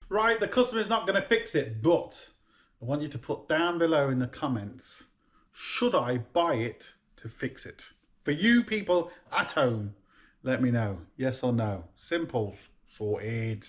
Right, the customer is not going to fix it, but I want you to put down below in the comments, should I buy it to fix it? For you people at home, let me know, yes or no. Simple, sorted.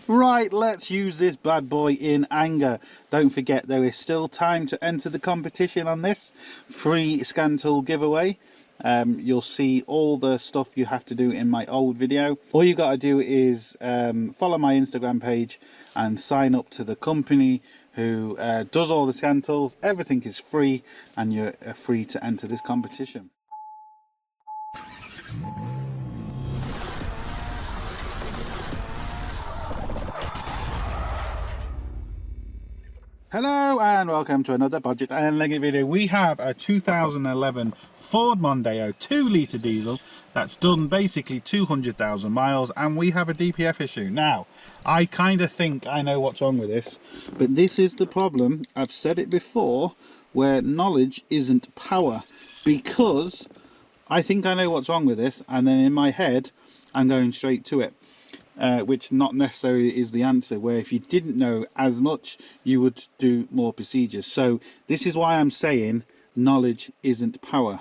Right, let's use this bad boy in anger. Don't forget, there is still time to enter the competition on this free scan tool giveaway. You'll see all the stuff you have to do in my old video. All you got to do is follow my Instagram page and sign up to the company who does all the scan tools. Everything is free and you're free to enter this competition. Hello and welcome to another Budget and Leggit video. We have a 2011 Ford Mondeo 2-litre diesel that's done basically 200,000 miles, and we have a DPF issue. Now, I kind of think I know what's wrong with this, but this is the problem. I've said it before, where knowledge isn't power, because I think I know what's wrong with this, and then in my head I'm going straight to it. Which not necessarily is the answer, where if you didn't know as much you would do more procedures. So this is why I'm saying knowledge isn't power.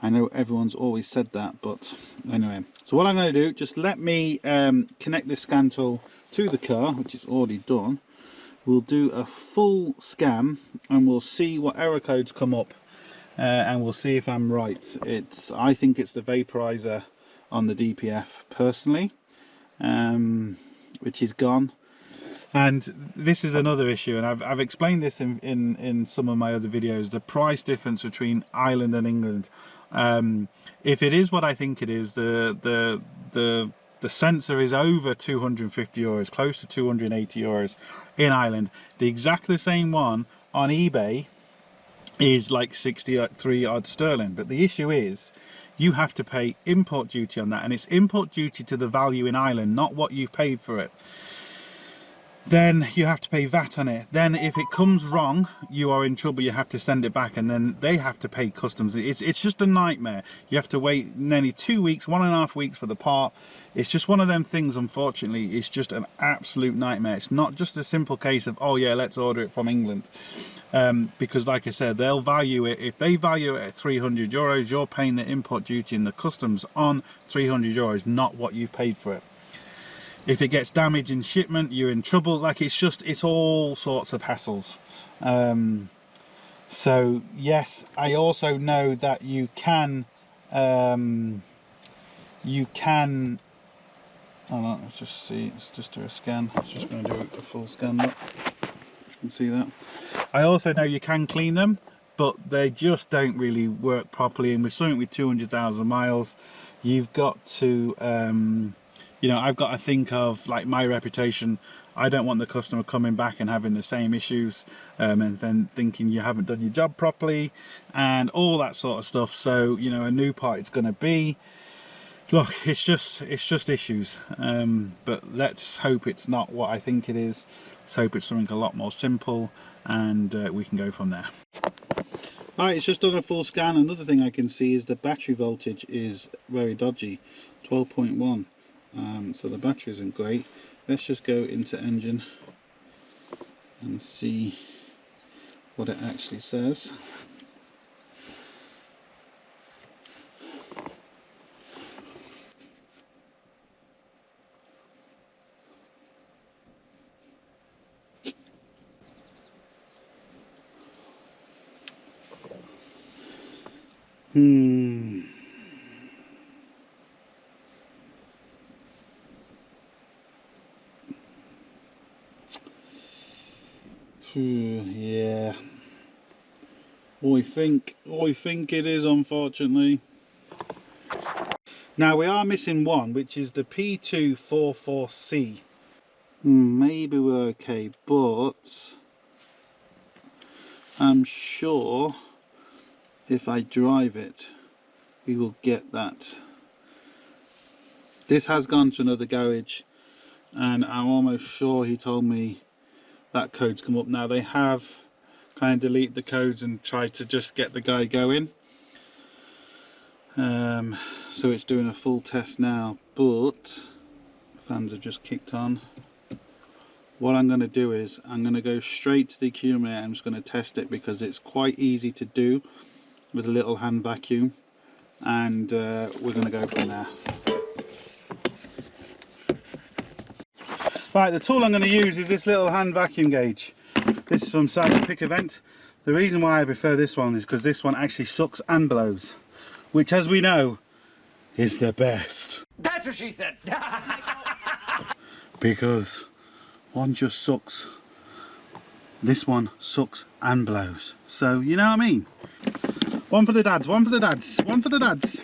I know everyone's always said that, but anyway, so what I'm going to do, just let me connect this scan tool to the car, which is already done. We'll do a full scan and we'll see what error codes come up, and we'll see if I'm right. I think it's the vaporizer on the DPF personally, which is gone. And this is another issue, and I've explained this in some of my other videos, the price difference between Ireland and England. If it is what I think it is, the sensor is over 250 euros, close to 280 euros in Ireland. The exactly same one on eBay is like 63 odd sterling, but the issue is you have to pay import duty on that, and it's import duty to the value in Ireland, not what you paid for it. Then you have to pay VAT on it. Then if it comes wrong, you are in trouble. You have to send it back, and then they have to pay customs. It's just a nightmare. You have to wait nearly 2 weeks, 1.5 weeks for the part. It's just one of them things, unfortunately. It's just an absolute nightmare. It's not just a simple case of, oh yeah, let's order it from England. Because like I said, they'll value it. If they value it at 300 euros, you're paying the import duty and the customs on 300 euros, not what you paid for it. If it gets damaged in shipment, you're in trouble. Like, it's all sorts of hassles. So yes, I also know that you can hold on, let's just see, let's just do a scan. It's just going to do a full scan. Look, you can see that. I also know you can clean them, but they just don't really work properly, and with something with 200,000 miles, you've got to you know, I've got to think of like my reputation. I don't want the customer coming back and having the same issues, and then thinking you haven't done your job properly and all that sort of stuff. So, you know, a new part it's going to be, look, it's just issues, but let's hope it's not what I think it is. Let's hope it's something a lot more simple, and we can go from there. Alright, it's just done a full scan. Another thing I can see is the battery voltage is very dodgy, 12.1. So the battery isn't great. Let's just go into engine and see what it actually says. Yeah, I think it is, unfortunately. Now we are missing one, which is the P244C. Maybe we're okay, but I'm sure if I drive it we will get that. This has gone to another garage, and I'm almost sure he told me that code's come up. Now they have kind of deleted the codes and tried to just get the guy going, so it's doing a full test now, but fans have just kicked on. what I'm going to do is I'm going to go straight to the accumulator. I'm just going to test it because it's quite easy to do with a little hand vacuum, and we're going to go from there. Right, the tool I'm going to use is this little hand vacuum gauge. This is from Cyber Pick Event. The reason why I prefer this one is because this one actually sucks and blows, which, as we know, is the best. That's what she said. Because one just sucks, this one sucks and blows. So you know what I mean. One for the dads, one for the dads, one for the dads.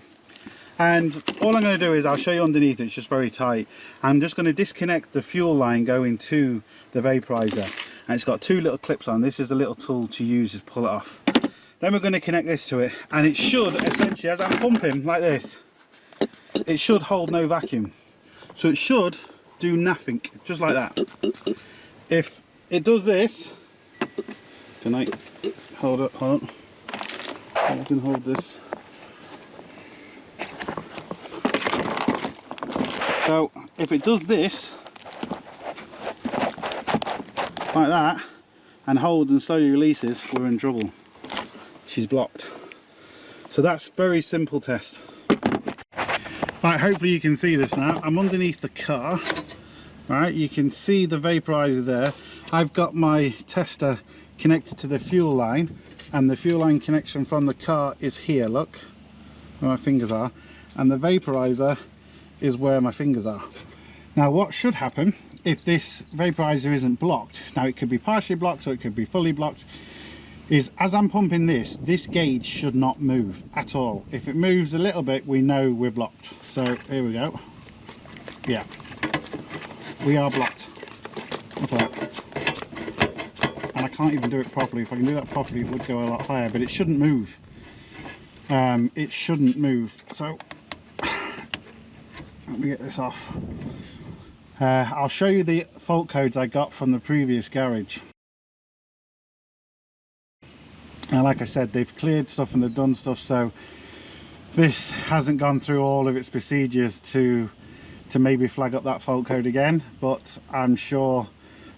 And all I'm going to do is I'll show you underneath. It's just very tight. I'm just going to disconnect the fuel line going to the vaporizer, and it's got two little clips on. This is a little tool to use to pull it off. Then we're going to connect this to it, and it should essentially, as I'm pumping like this, it should hold no vacuum. So it should do nothing, just like that. If it does this, can I hold it? Hold on. I can hold this. So if it does this like that and holds and slowly releases, we're in trouble. She's blocked. So that's very simple test. Right, hopefully you can see this now. I'm underneath the car. Right, you can see the vaporizer there. I've got my tester connected to the fuel line, and the fuel line connection from the car is here, look where my fingers are, and the vaporizer is where my fingers are. Now what should happen if this vaporizer isn't blocked, now it could be partially blocked or it could be fully blocked, is as I'm pumping this gauge should not move at all. If it moves a little bit, we know we're blocked. So here we go. Yeah, we are blocked. Look at that. And I can't even do it properly. If I can do that properly, it would go a lot higher, but it shouldn't move. It shouldn't move. So let me get this off. I'll show you the fault codes I got from the previous garage. And like I said, they've cleared stuff and they've done stuff, so this hasn't gone through all of its procedures to maybe flag up that fault code again, but I'm sure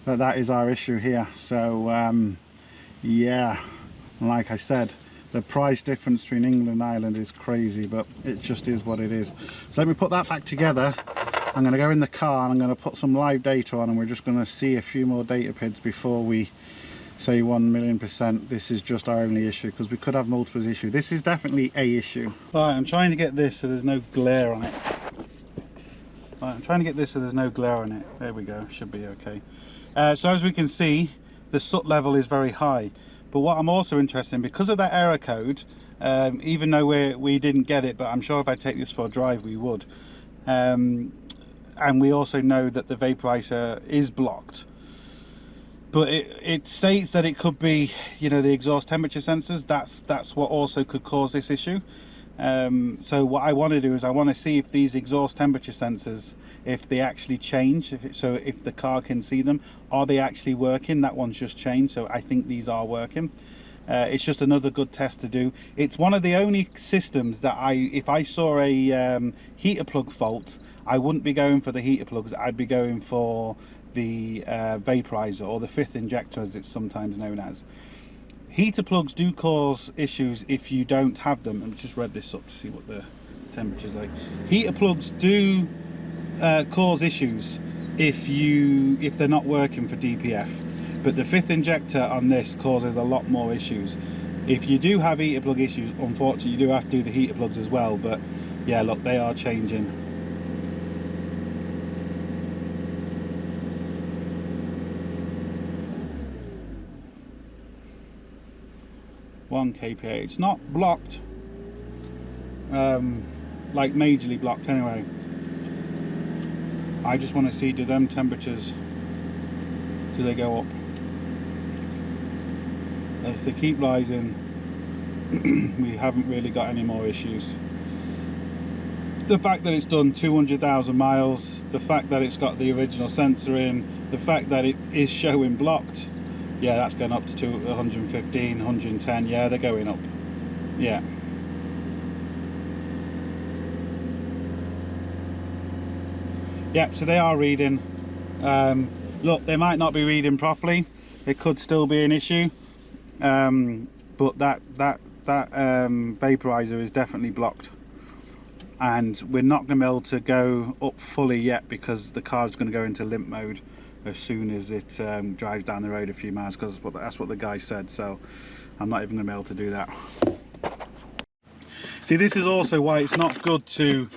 that that is our issue here. So yeah, like I said, the price difference between England and Ireland is crazy, but it just is what it is. So let me put that back together. I'm going to go in the car and I'm going to put some live data on, and we're just going to see a few more data PIDs before we say 1,000,000% this is just our only issue, because we could have multiple issues. This is definitely a issue. Right, I'm trying to get this so there's no glare on it. Right, I'm trying to get this so there's no glare on it. There we go, should be okay. So as we can see, the soot level is very high. But what I'm also interested in, because of that error code, even though we didn't get it, but I'm sure if I take this for a drive we would. And we also know that the vaporizer is blocked. But it states that it could be, you know, the exhaust temperature sensors. That's what also could cause this issue. So what I want to do is I want to see if these exhaust temperature sensors, if they actually change, so if the car can see them, are they actually working? That one's just changed, so I think these are working. It's just another good test to do. It's one of the only systems that if I saw a heater plug fault, I wouldn't be going for the heater plugs, I'd be going for the vaporizer, or the fifth injector as it's sometimes known as. Heater plugs do cause issues if you don't have them. Let me just read this up to see what the temperature's like. Heater plugs do cause issues if they're not working for DPF, but the fifth injector on this causes a lot more issues. If you do have heater plug issues, unfortunately you do have to do the heater plugs as well. But yeah, look, they are changing. One kPa. It's not blocked, like majorly blocked anyway. I just want to see, do them temperatures, do they go up? If they keep rising, we haven't really got any more issues. The fact that it's done 200,000 miles, the fact that it's got the original sensor in, the fact that it is showing blocked, yeah, that's going up to 115, 110. Yeah, they're going up. Yeah. Yep, so they are reading. Look, they might not be reading properly. It could still be an issue, but that vaporizer is definitely blocked, and we're not going to be able to go up fully yet because the car is going to go into limp mode as soon as it drives down the road a few miles, because that's what the guy said. So I'm not even going to be able to do that. See, this is also why it's not good to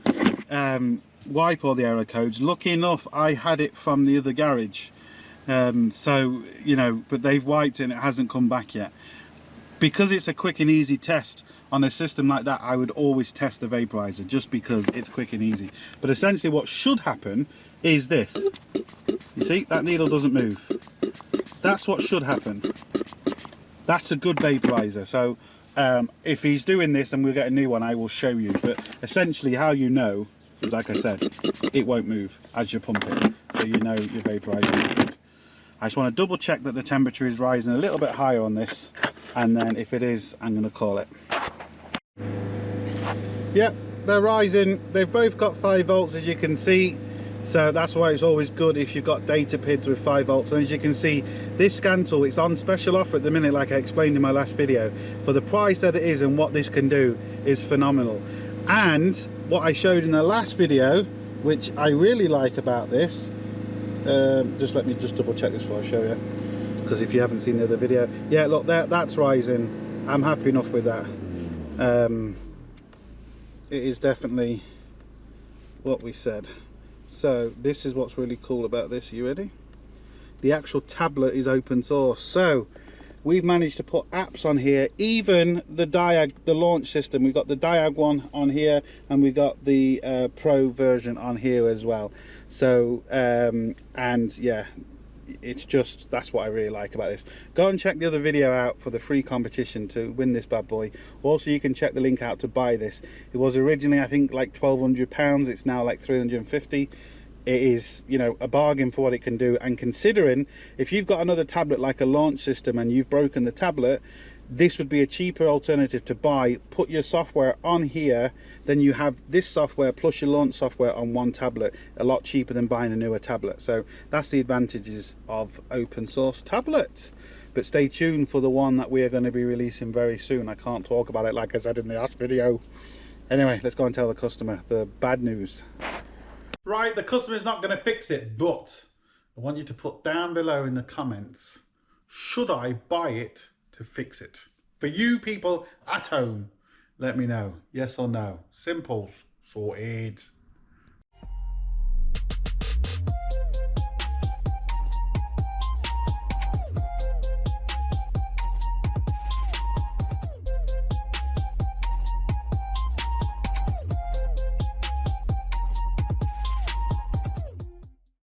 wipe all the error codes. Lucky enough, I had it from the other garage, so you know, but they've wiped it and it hasn't come back yet. Because it's a quick and easy test on a system like that, I would always test the vaporizer just because it's quick and easy. But essentially what should happen is this. You see, that needle doesn't move. That's what should happen. That's a good vaporizer. So if he's doing this and we'll get a new one, I will show you. But essentially how you know, like I said, it won't move as you pump it. So you know your vaporizer is good. I just want to double check that the temperature is rising a little bit higher on this, and then if it is, I'm going to call it. Yep, they're rising. They've both got 5 volts, as you can see, so that's why it's always good if you've got data PIDs with 5 volts. And as you can see, this scan tool, it's on special offer at the minute, like I explained in my last video. For the price that it is and what this can do is phenomenal. And what I showed in the last video, which I really like about this, just let me just double check this before I show you, because if you haven't seen the other video, yeah, look, that's rising. I'm happy enough with that. It is definitely what we said. So this is what's really cool about this. Are you ready? The actual tablet is open source, so we've managed to put apps on here, even the Diag, the launch system. We've got the Diag one on here, and we've got the Pro version on here as well. So and yeah, it's just, that's what I really like about this. Go and check the other video out for the free competition to win this bad boy. Also, you can check the link out to buy this. It was originally, I think, like £1,200. It's now like 350. It is, you know, a bargain for what it can do. And considering if you've got another tablet like a launch system and you've broken the tablet, this would be a cheaper alternative to buy. Put your software on here, then you have this software plus your launch software on one tablet, a lot cheaper than buying a newer tablet. So that's the advantages of open source tablets. But stay tuned for the one that we are going to be releasing very soon. I can't talk about it like I said in the last video. Anyway, let's go and tell the customer the bad news. Right, the customer's not going to fix it, but I want you to put down below in the comments, should I buy it to fix it? For you people at home, let me know, yes or no. Simple, sorted.